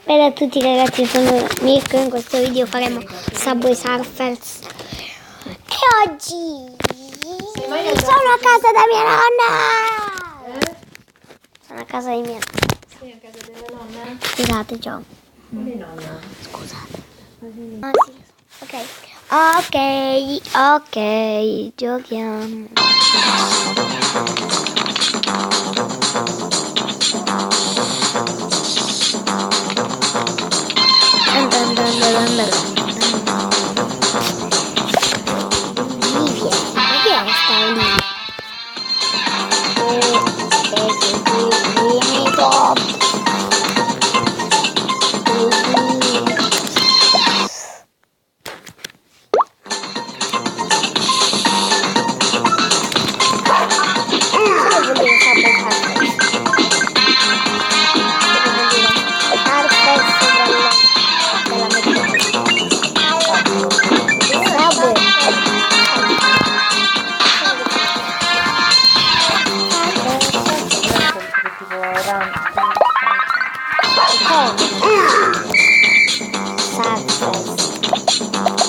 Bella a tutti ragazzi, sono Mirko e in questo video faremo Subway Surfers. E oggi sono a casa da mia nonna! Sono a casa di mia nonna. Sei a casa della nonna? Scusate, ciao. Quale nonna? Scusate. Sì. Ok, giochiamo.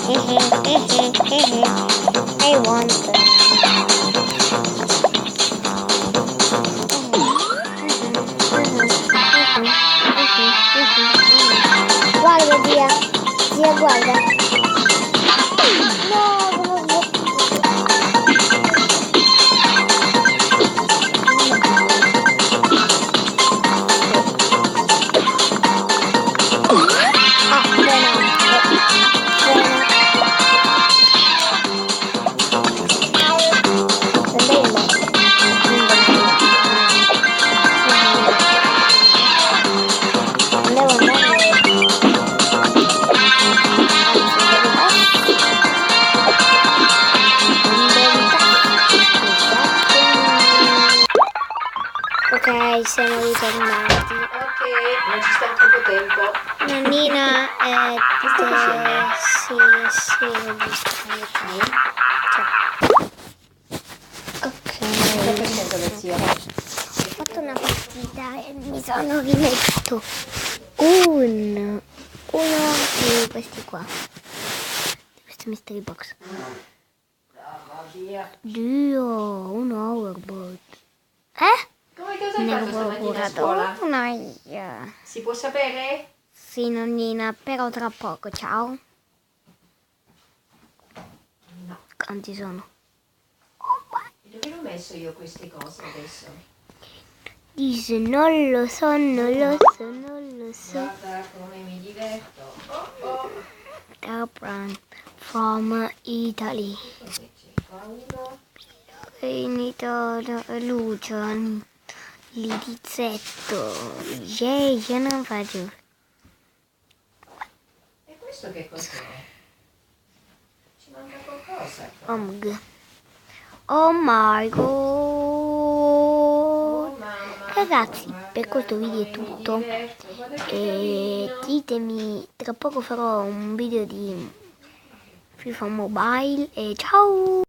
Olivia, perché sta lì? I want Guarda zia, guarda. Ok, siamo ritornati. Ok, non ci sta troppo tempo. Nonnina è... Che stai facendo? Sì, ho visto. Ok. Cosa stai facendo lo zio? Ho fatto una partita e mi sono rimesso uno di questi qua. Di questi mystery box. Mamma mia. Dio, un hoverboard. Come cosa hai fatto stamattina a scuola? No, Si può sapere? sì, nonnina, però tra poco, ciao. No. Quanti sono? Dove l'ho messo io queste cose adesso? Dice, non lo so. Guarda come mi diverto. Oh. Brand from Italy. Cos'è c'è? Qua uno. In Italia, Lucian, Lidizzetto. Io non faccio. E questo che cos'è? Ci manca qualcosa. Omg. Oh my god. Oh mamma. Ragazzi, Guarda per questo video è come mi tutto. diverto. Guarda che E carino. ditemi, tra poco farò un video di FIFA Mobile e ciao!